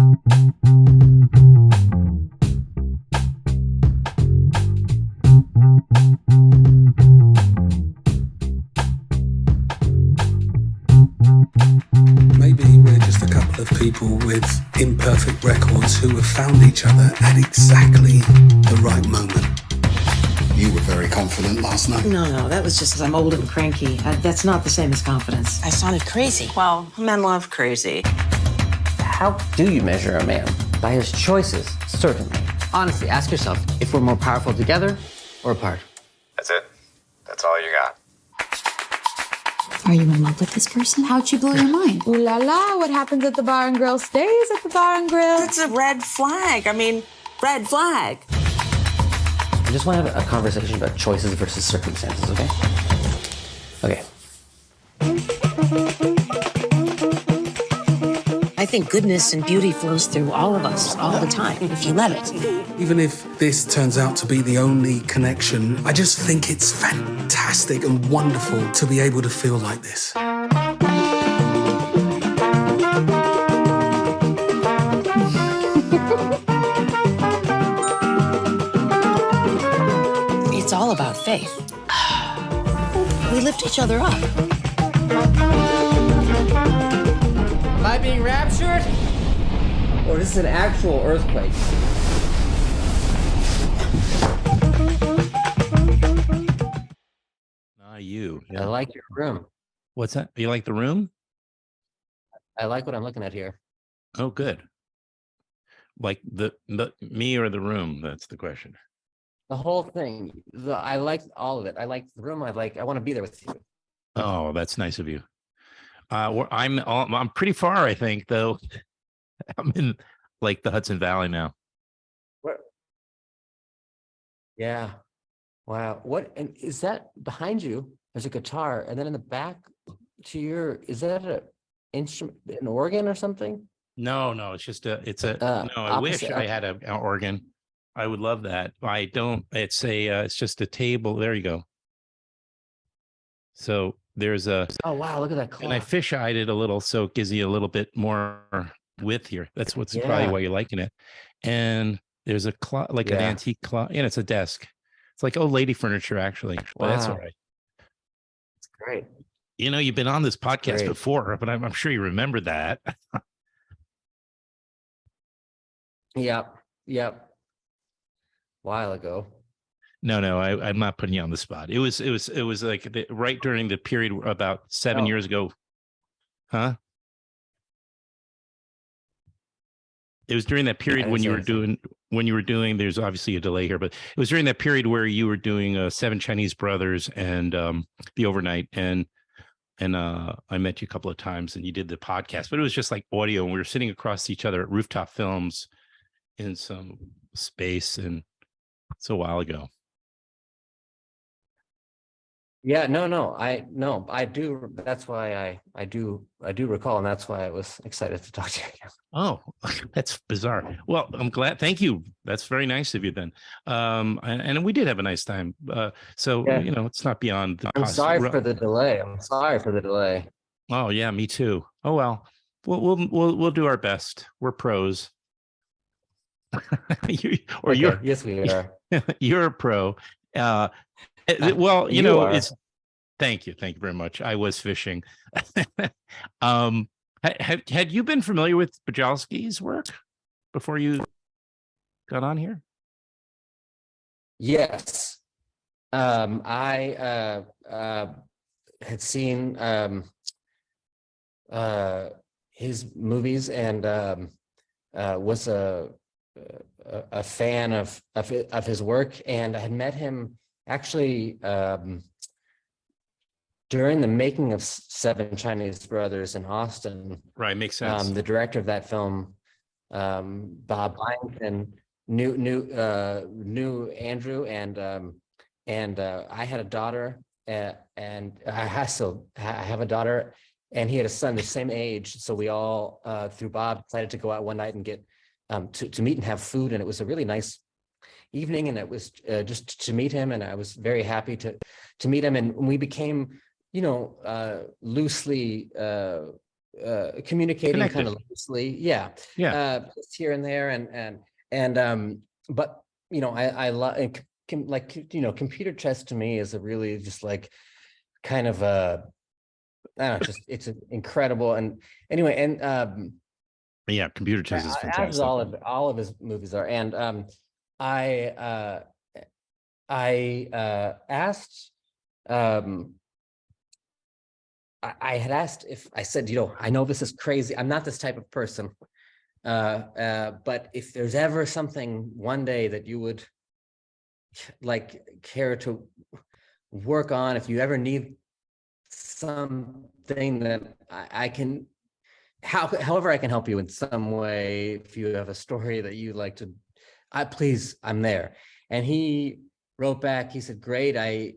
Maybe we're just a couple of people with imperfect records who have found each other at exactly the right moment. You were very confident last night. No, that was just because I'm old and cranky. That's not the same as confidence. I sounded crazy. Well, men love crazy. How do you measure a man? By his choices, certainly. Honestly, ask yourself if we're more powerful together or apart. That's it? That's all you got? Are you in love with this person? How'd she blow your mind? Ooh la la, what happens at the bar and grill stays at the bar and grill. It's a red flag. I mean, red flag. I just want to have a conversation about choices versus circumstances, okay? Okay. I think goodness and beauty flows through all of us all the time, if you let it. Even if this turns out to be the only connection, I just think it's fantastic and wonderful to be able to feel like this. It's all about faith. We lift each other up. Am I being raptured? Or is this an actual earthquake? You. I like your room. What's that? You like the room? I like what I'm looking at here. Oh, good. Like the me or the room? That's the question. The whole thing. I like all of it. I like the room. I want to be there with you. Oh, that's nice of you. I'm pretty far, I think, though. I'm in like the Hudson Valley now. Where? Yeah. Wow. What? And is that behind you? There's a guitar, and then in the back to your, is that an instrument, an organ or something? No, it's just no, I wish I had an organ. I would love that. I don't. It's just a table. There you go. So there's a. Oh wow! Look at that clock. And I fish-eyed it a little, so it gives you a little bit more width here. That's probably why you're liking it. And there's a clock, like an antique clock, and it's a desk. It's like old lady furniture, actually. But that's all right. It's great. You know, you've been on this podcast before, but I'm sure you remember that. Yep. While ago. No, I'm not putting you on the spot. It was like right during the period about 7 years ago. Huh? It was during that period when you were doing, there's obviously a delay here, but it was during that period where you were doing Seven Chinese Brothers and The Overnight, and I met you a couple of times and you did the podcast, but it was just like audio, and we were sitting across each other at Rooftop Films in some space, and it's a while ago. Yeah, no, I do. That's why I do recall, and that's why I was excited to talk to you again. Oh, that's bizarre. Well, I'm glad. Thank you. That's very nice of you then. And we did have a nice time. So, you know, it's not beyond the I'm sorry for the delay. Oh yeah, me too. Oh, well, we'll do our best. We're pros. Yes, we are. You're a pro. Well, you know, it's thank you very much. I was fishing. Had you been familiar with Bujalski's work before you got on here? Yes. I had seen his movies and was a fan of his work, and I had met him actually during the making of Seven Chinese Brothers in Austin. Right, makes sense. The director of that film, Bob Byington, knew Andrew, and I had a daughter, and I have a daughter, and he had a son the same age. So we all, through Bob, decided to go out one night and get to meet and have food, and it was a really nice evening, and it was just to meet him, and I was very happy to meet him, and we became, you know, loosely communicating kind Connected. of loosely. Yeah. Yeah. Just here and there. But I like, computer chess to me is a really just like kind of I don't know, just it's incredible. And anyway, and Yeah, computer chess is as fantastic. all of his movies are. And I asked, I had asked if I said, I know this is crazy. I'm not this type of person. But if there's ever something one day that you would like care to work on, if you ever need something that I can, however I can help you in some way, if you have a story that you like to, please, I'm there. And he wrote back, he said, great, and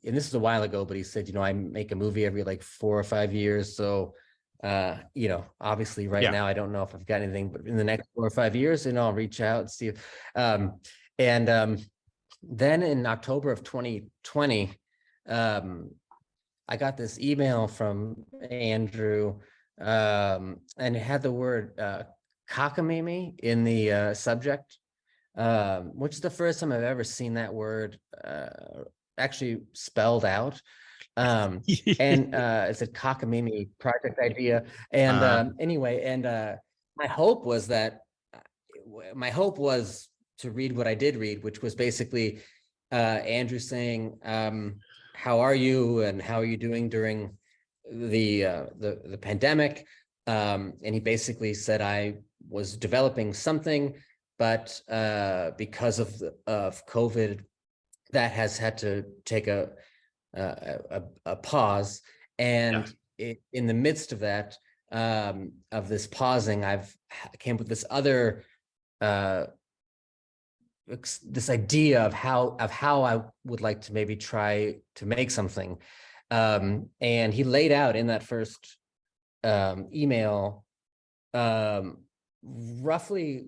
this is a while ago, but he said, I make a movie every like 4 or 5 years. So, obviously right now, I don't know if I've got anything, but in the next 4 or 5 years, I'll reach out and see. Then in October of 2020, I got this email from Andrew, and it had the word cockamamie in the subject, which is the first time I've ever seen that word actually spelled out. And it's a cockamamie project idea. And anyway, and my hope was to read what I did read, which was basically Andrew saying, how are you and how are you doing during the pandemic? And he basically said I was developing something, but because of COVID, that has had to take a pause. And in the midst of that, of this pausing, I came up with this other this idea of how I would like to maybe try to make something. And he laid out in that first email roughly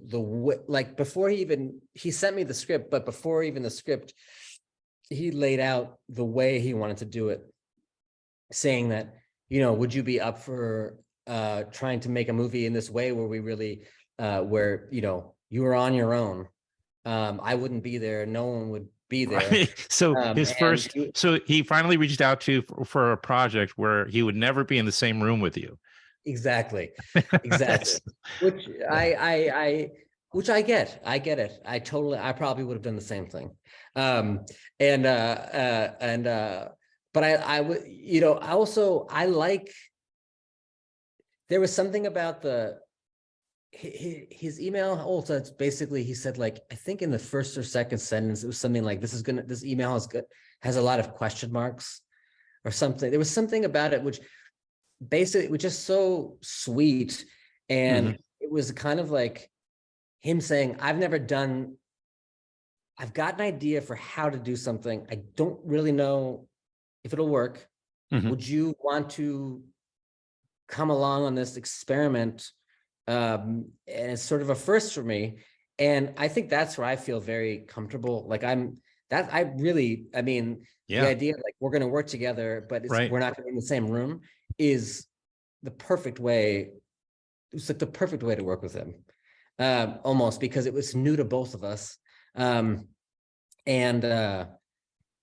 like before he sent me the script, but before even the script, he laid out the way he wanted to do it, saying that, would you be up for trying to make a movie in this way where we really where you were on your own. I wouldn't be there. No one would be there. Right. So so he finally reached out to you for a project where he would never be in the same room with you. Exactly. Which which I get. I get it. I probably would have done the same thing. But I would, I like, there was something about his email also, it's basically, he said, like, I think in the first or second sentence, it was something like, this email has a lot of question marks or something. There was something about it, which basically was just so sweet. And it was kind of like him saying, I've got an idea for how to do something. I don't really know if it'll work. Would you want to come along on this experiment? And it's sort of a first for me. And I think that's where I feel very comfortable. Like the idea like we're going to work together, but we're not going to be in the same room is the perfect way. It's like the perfect way to work with him, almost, because it was new to both of us. And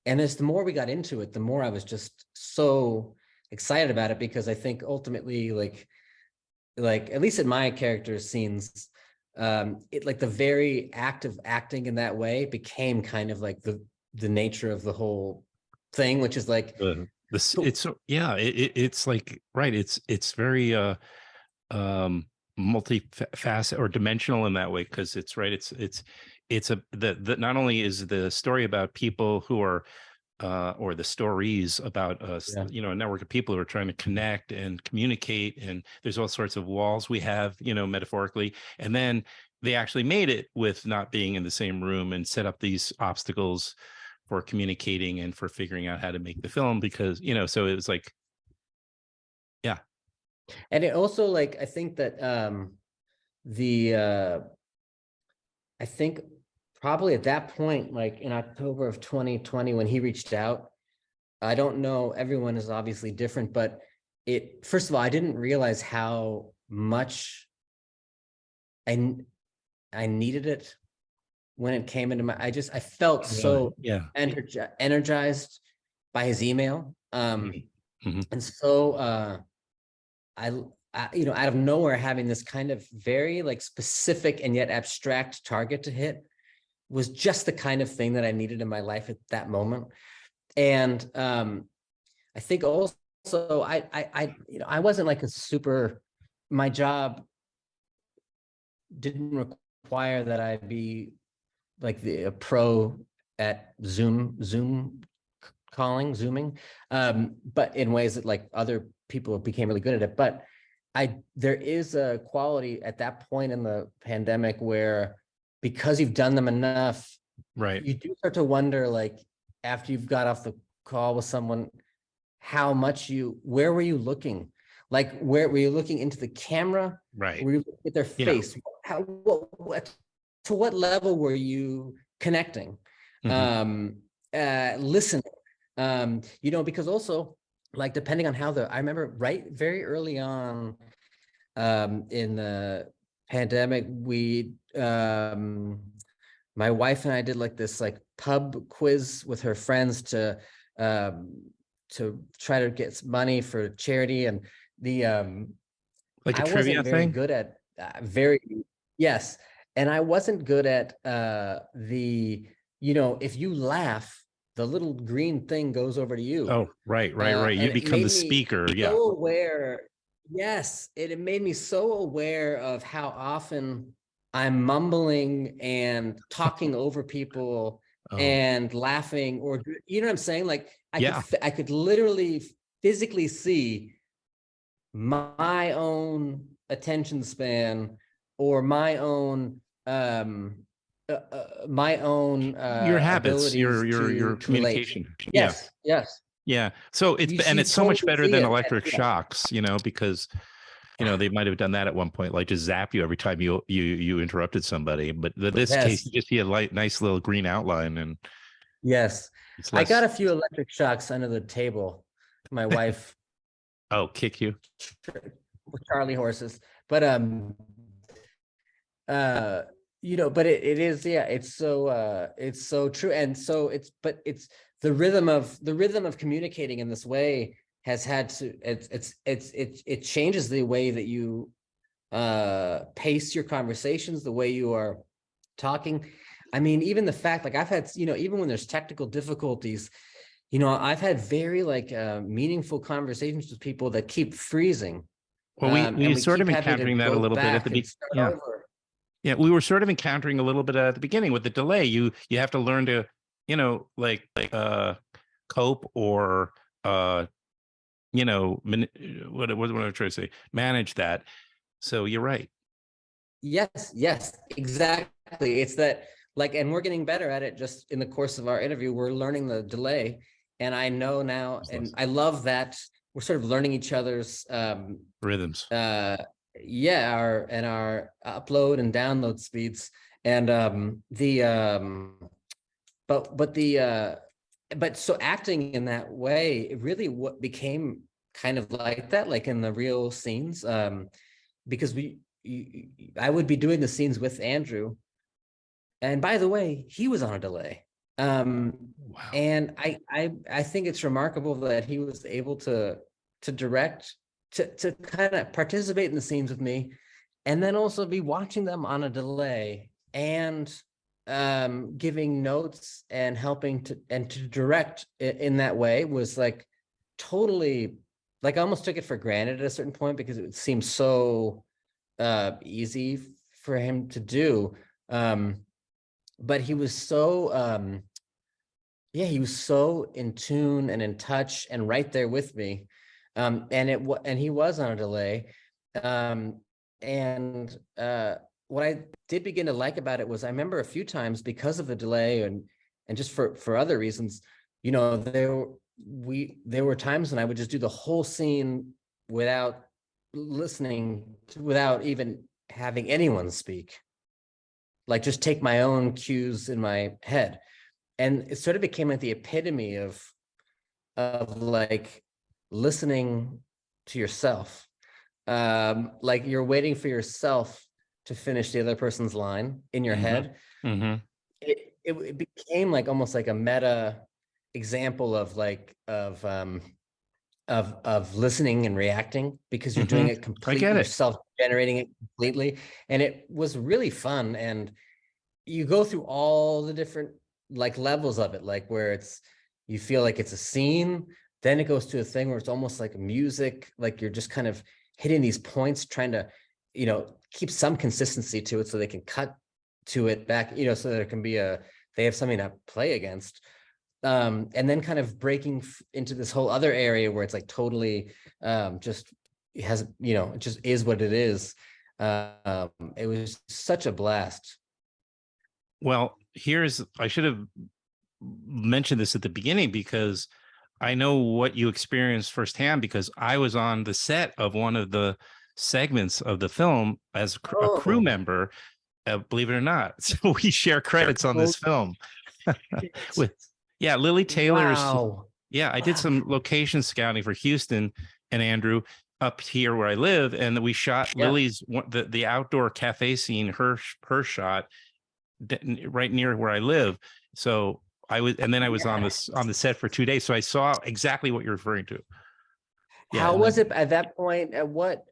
as the more we got into it, the more I was just so excited about it, because I think ultimately, like at least in my character's scenes, it, like, the very act of acting in that way became kind of like the nature of the whole thing, which is like it's like, right, it's very multifaceted or dimensional in that way, because it's right, it's not only is the story about people who are or the stories about us, a network of people who are trying to connect and communicate, and there's all sorts of walls we have, metaphorically, and then they actually made it with not being in the same room and set up these obstacles for communicating and for figuring out how to make the film, because so it was like, and it also, like, I think that I think probably at that point, like in October of 2020, when he reached out, I don't know, everyone is obviously different, but first of all, I didn't realize how much I needed it when it came into I felt so energized by his email. And so I, out of nowhere, having this kind of very like specific and yet abstract target to hit was just the kind of thing that I needed in my life at that moment. And I think also I wasn't like my job didn't require that I be like a pro at zooming, but in ways that like other people became really good at it. But there is a quality at that point in the pandemic where, because you've done them enough, right, you do start to wonder, like, after you've got off the call with someone, where were you looking? Like, where were you looking into the camera? Right. Were you looking at their face? To what level were you connecting? Listening? Because also, like, depending on how I remember very early on in the pandemic, my wife and I did like this like pub quiz with her friends to try to get some money for charity, and like a I trivia wasn't very thing. good at yes, and I wasn't good at if you laugh, the little green thing goes over to you. Oh, right. You become the speaker. So aware. Yes, it made me so aware of how often I'm mumbling and talking over people and laughing, or you know what I'm saying? Like I could literally physically see my own attention span or my own your habits, your communication. Yes. Yeah. So it's so much better than electric shocks, because they might have done that at one point, like just zap you every time you interrupted somebody. But in this case, you just see a nice little green outline. And yes, I got a few electric shocks under the table. My wife. Kick you with Charlie horses, but but it is, it's so true. And so it's the rhythm of communicating in this way has had to, it changes the way that you pace your conversations, the way you are talking. I mean, even the fact, like, I've had, even when there's technical difficulties, I've had very meaningful conversations with people that keep freezing. Well, we sort of encountering that a little bit at the beginning. Yeah, we were sort of encountering a little bit at the beginning with the delay. You have to learn to, cope or, what am I trying to say? Manage that. So you're right. Yes, exactly. It's that, and we're getting better at it just in the course of our interview. We're learning the delay. And I know now, and I love that we're sort of learning each other's rhythms. Our upload and download speeds, and but so acting in that way, it really what became kind of like that, like in the real scenes, because I would be doing the scenes with Andrew, and by the way, he was on a delay. Wow. And I think it's remarkable that he was able to direct, to kind of participate in the scenes with me, and then also be watching them on a delay and giving notes and helping to direct in that way was like totally, like, I almost took it for granted at a certain point because it seemed so easy for him to do. But he was so he was so in tune and in touch and right there with me, and he was on a delay, what I did begin to like about it was, I remember a few times, because of the delay and just for other reasons, there were times when I would just do the whole scene without listening, without even having anyone speak, like just take my own cues in my head. And it sort of became like the epitome of like listening to yourself. Like you're waiting for yourself to finish the other person's line in your head. It became like almost like a meta example of like of listening and reacting, because you're doing it completely, you're self-generating it completely. And it was really fun. And you go through all the different like levels of it, like where you feel like it's a scene, then it goes to a thing where it's almost like music, like you're just kind of hitting these points, trying to, keep some consistency to it so they can cut to it back, so there can be they have something to play against. And then kind of breaking into this whole other area where it's like totally just it has, it just is what it is. It was such a blast. Well, I should have mentioned this at the beginning, because I know what you experienced firsthand, because I was on the set of one of the segments of the film as a crew member, believe it or not. So we share credits on this film with Lily Taylor's. Wow. Yeah, I did some location scouting for Houston and Andrew up here where I live, and we shot Lily's the outdoor cafe scene, her shot right near where I live. So I was on the set for 2 days, so I saw exactly what you're referring to. How was it at that point? At what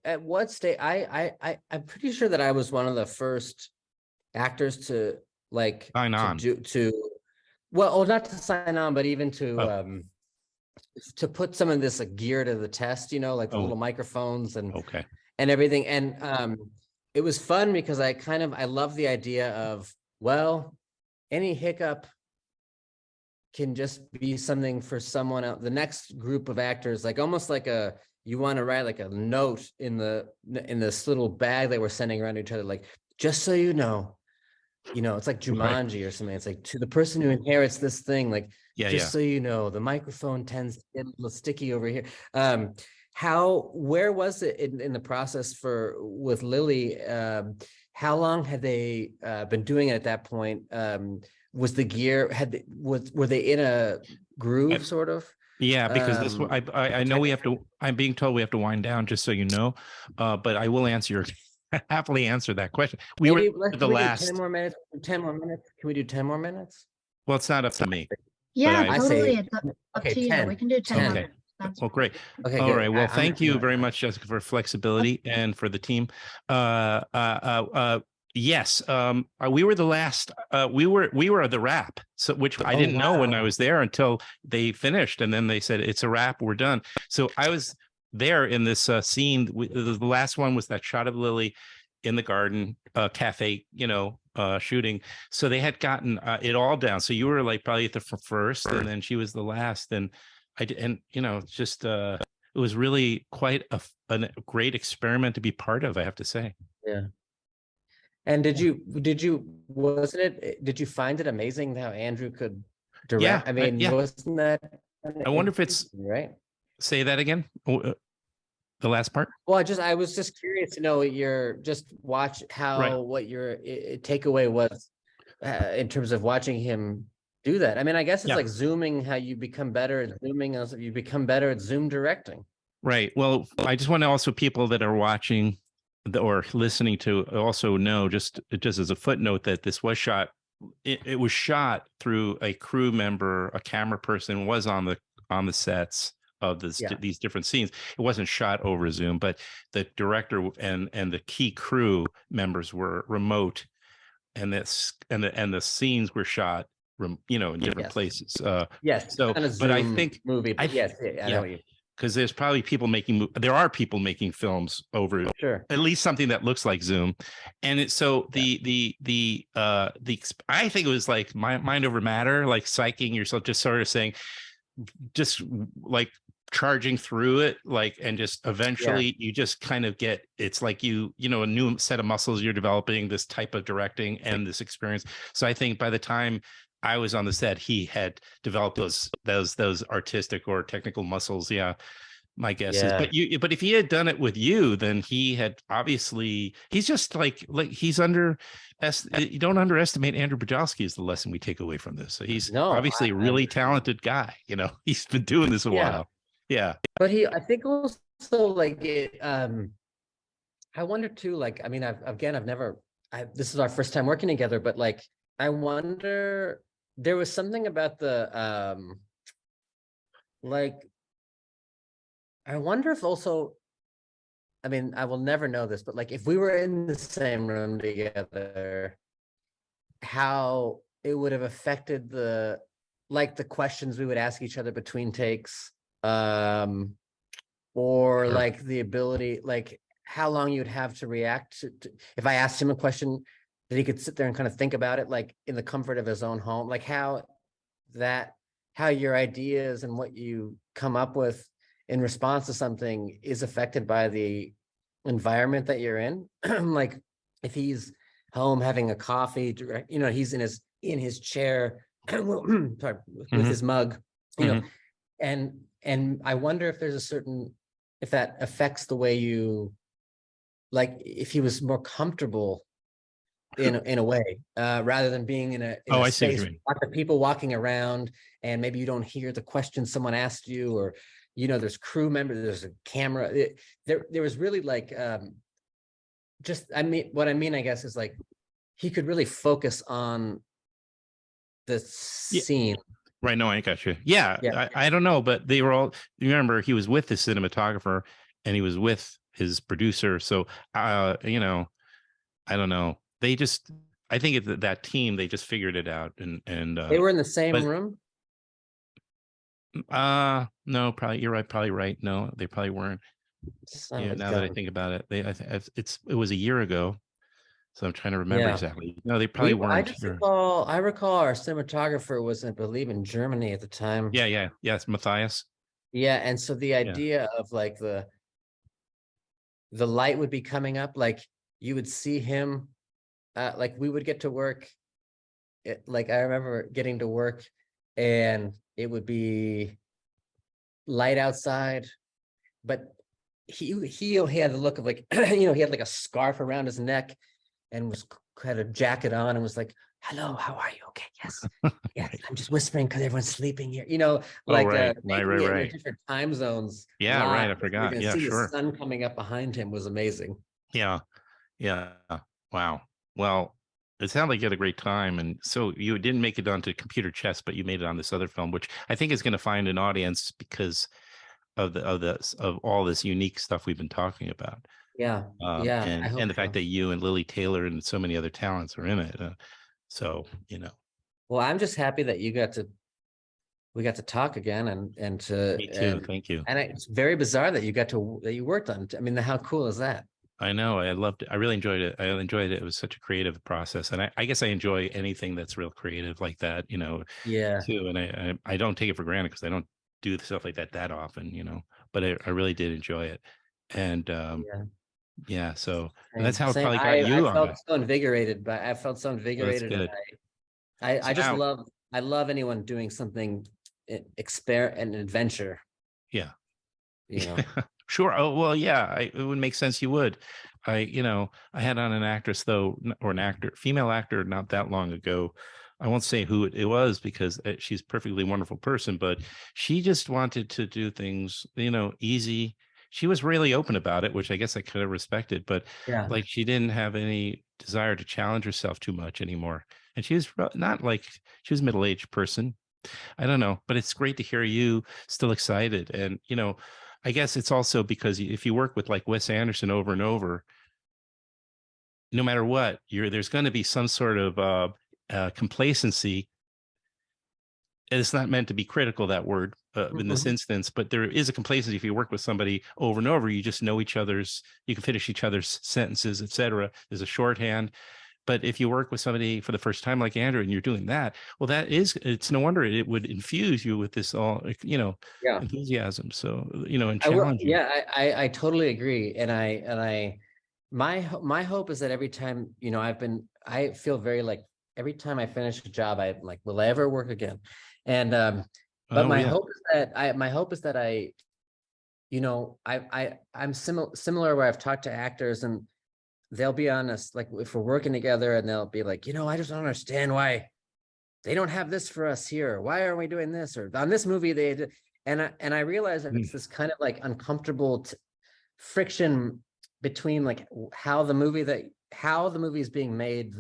stage? I'm pretty sure that I was one of the first actors to like sign on not to sign on, but even to put some of this gear to the test, like the little microphones and everything. And it was fun because I love the idea of, well, any hiccup can just be something for someone else, the next group of actors, like almost like you want to write like a note in this little bag that we're sending around to each other, like, just so it's like Jumanji or something. It's like, to the person who inherits this thing, like, so the microphone tends to get a little sticky over here. Where was it in the process with Lily? How long had they been doing it at that point? Was the gear were they in a groove sort of? Yeah, because I know I'm being told we have to wind down, just so you know. But I will happily answer that question. We were the last 10 more minutes. 10 more minutes. Can we do 10 more minutes? Well, it's not up to me. Yeah, totally. It's up to you. 10. We can do 10. Okay. Well, great. Okay. All good. right. Well, thank you very much, Jessica, for flexibility and for the team. Yes, we were the last. We were the wrap, so which I didn't know when I was there until they finished, and then they said it's a wrap. We're done. So I was there in this scene. The last one was that shot of Lily in the garden cafe, shooting. So they had gotten it all down. So you were like probably at the first, and then she was the last. And just it was really quite a great experiment to be part of, I have to say. Yeah. And did you find it amazing how Andrew could direct? Yeah, I mean, wasn't that? I wonder if it's right. Say that again. The last part. Well, I was just curious to know what your takeaway was in terms of watching him do that. I mean, I guess it's like zooming, how you become better at zooming, as you become better at zoom directing. Right. Well, I just want to also people that are watching or listening to also know, just as a footnote, that this was shot. It was shot through a crew member, a camera person was on the sets of these different scenes. It wasn't shot over Zoom, but the director and the key crew members were remote, and the scenes were shot, in different places. Yes. So, kind of but I think movie. But yes, I know what you. Because there's probably there are people making films over at least something that looks like Zoom, and I think it was like mind over matter, like psyching yourself, just sort of saying, just like charging through it, like, and just eventually you just kind of get, it's like a new set of muscles you're developing, this type of directing and this experience. So I think by the time I was on the set, he had developed those artistic or technical muscles. Yeah, my guess is. But if he had done it with you, then he had obviously. He's just like he's you don't underestimate Andrew Bujalski is the lesson we take away from this. So he's obviously a really talented guy. He's been doing this a while. Yeah, but I think also like I wonder too, like, I mean, I've never, this is our first time working together, but like, I wonder, there was something about the, like, I wonder if also, I mean, I will never know this, but like, if we were in the same room together, how it would have affected the questions we would ask each other between takes, or Sure. like the ability, like how long you'd have to react to, if I asked him a question that he could sit there and kind of think about it, like in the comfort of his own home, like how your ideas and what you come up with in response to something is affected by the environment that you're in. Like if he's home having a coffee, you know, he's in his chair, sorry, with his mug, you know, and I wonder if there's a certain, if that affects the way you, like, if he was more comfortable in a way, rather than being in a I see what space you mean. with lots of people walking around, and maybe you don't hear the question someone asked you, or, you know, there's crew members, there's a camera. There was really like, just, I mean, what I mean, I guess, is like, he could really focus on the scene. Right. No, I got you. Yeah. Yeah. I don't know, but they were all, you remember, he was with the cinematographer and he was with his producer. So, you know, I don't know. They just, I think that team, they just figured it out. And They were in the same but- room. No, probably, you're right. Probably right. No, they probably weren't. Son Yeah. of a Now that I gun. think about it, it was a year ago. So I'm trying to remember exactly. No, they probably I weren't just here. recall, our cinematographer was, I believe, in Germany at the time. Yeah. Yes. Matthias. Yeah, and so the idea of like the light would be coming up, like you would see him, like we would get to work. Like I remember getting to work, and it would be light outside, but he had the look of like, you know, he had like a scarf around his neck, and had a jacket on, and was like, "Hello, how are you? Okay, yes, yes. I'm just whispering because everyone's sleeping here." You know, like right. different time zones. Yeah, live, right. I you're forgot. gonna Yeah, see sure. the sun coming up behind him was amazing. Yeah. Wow. Well, it sounded like you had a great time. And so you didn't make it onto Computer Chess, but you made it on this other film, which I think is going to find an audience because of all this unique stuff we've been talking about. Yeah, yeah. I hope And the fact so. that you and Lily Taylor and so many other talents are in it. So, you know. Well, I'm just happy that we got to talk again, and to, Me too. Thank you. and it's very bizarre that you worked on it. I mean, how cool is that? I know. I loved it. I really enjoyed it. I enjoyed it. It was such a creative process. And I guess I enjoy anything that's real creative like that, you know, Yeah. too. And I don't take it for granted because I don't do stuff like that often, you know, but I really did enjoy it. And yeah, so and that's how it probably got you on it. I felt so invigorated. Good. And I just now- love anyone doing something, an adventure, Yeah. you know. Sure. Oh, well, yeah, it would make sense. You would. I had on an actress though, or female actor not that long ago. I won't say who it was because she's a perfectly wonderful person, but she just wanted to do things, you know, easy. She was really open about it, which I guess I could have respected, but Yeah. like she didn't have any desire to challenge herself too much anymore. And she was not like, she was a middle-aged person. I don't know, but it's great to hear you still excited. And, you know, I guess it's also because if you work with like Wes Anderson over and over, no matter what, there's going to be some sort of complacency. And it's not meant to be critical, that word in this instance, but there is a complacency. If you work with somebody over and over, you just know you can finish each other's sentences, etc. There's a shorthand. But if you work with somebody for the first time like Andrew and you're doing that, well, it's no wonder it would infuse you with this enthusiasm. So, you know, and challenge you. Yeah, I totally agree. And my hope is that every time, you know, I feel very like every time I finish a job, I'm like, will I ever work again? And but my hope is that I, you know, I'm similar where I've talked to actors and they'll be honest, like if we're working together and they'll be like, you know, I just don't understand why they don't have this for us here. Why aren't we doing this? Or on this movie, they did. And I realize that it's this kind of like uncomfortable friction between like how the movie is being made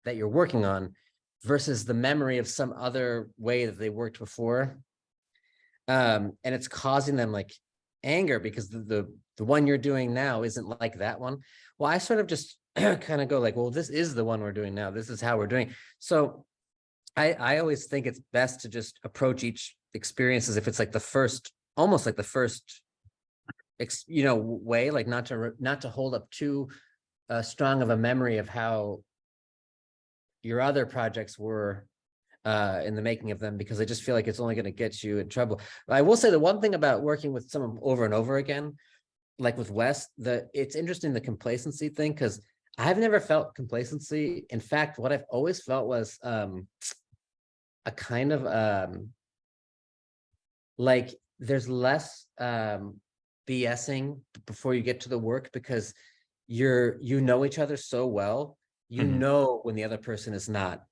that you're working on versus the memory of some other way that they worked before. And it's causing them like anger because the one you're doing now isn't like that one. Well, I sort of just kind of go like, well, this is the one we're doing now. This is how we're doing. So I always think it's best to just approach each experience as if it's like the first, almost like the first, way, like not to hold up too strong of a memory of how your other projects were in the making of them, because I just feel like it's only going to get you in trouble. I will say the one thing about working with someone over and over again, like with Wes, it's interesting, the complacency thing, because I've never felt complacency. In fact, what I've always felt was a kind of like there's less BSing before you get to the work, because you know each other so well. You know when the other person is not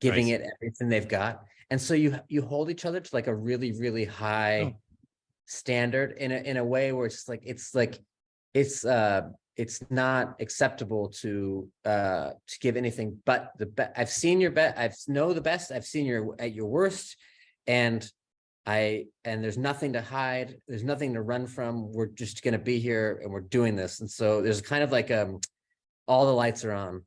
giving it everything they've got, and so you hold each other to like a really, really high standard in a way where it's not acceptable to give anything but the best. I've seen your best. I know the best. I've seen you at your worst, and there's nothing to hide. There's nothing to run from. We're just going to be here and we're doing this. And so there's kind of like all the lights are on.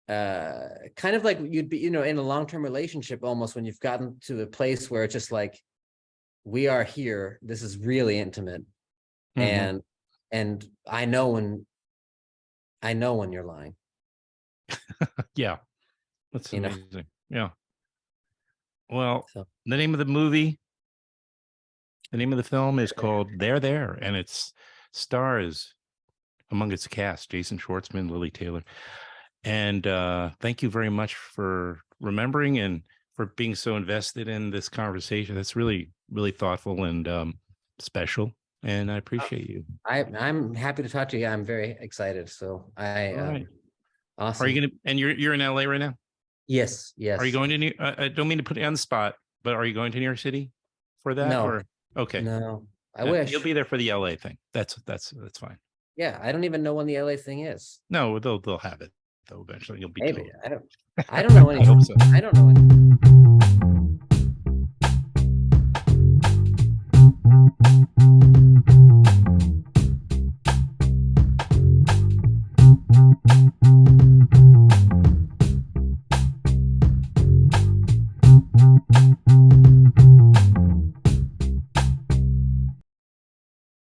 Kind of like you'd be, in a long-term relationship almost, when you've gotten to the place where it's just like, we are here. This is really intimate. And I know when you're lying. Yeah. That's amazing. Yeah. Well, the name of the film is called They're There, and its stars among its cast, Jason Schwartzman, Lily Taylor. And thank you very much for remembering and for being so invested in this conversation. That's really, really thoughtful and special. And I appreciate you. I'm happy to talk to you. I'm very excited. So All right. Awesome. Are you gonna? And you're in LA right now? Yes. Are you going to I don't mean to put you on the spot, but are you going to New York City for that? No. Or okay. No. I wish. You'll be there for the LA thing. That's fine. Yeah, I don't even know when the LA thing is. No, they'll have it though eventually. You'll be Maybe. told. I don't know anything. I hope so. I don't know anything.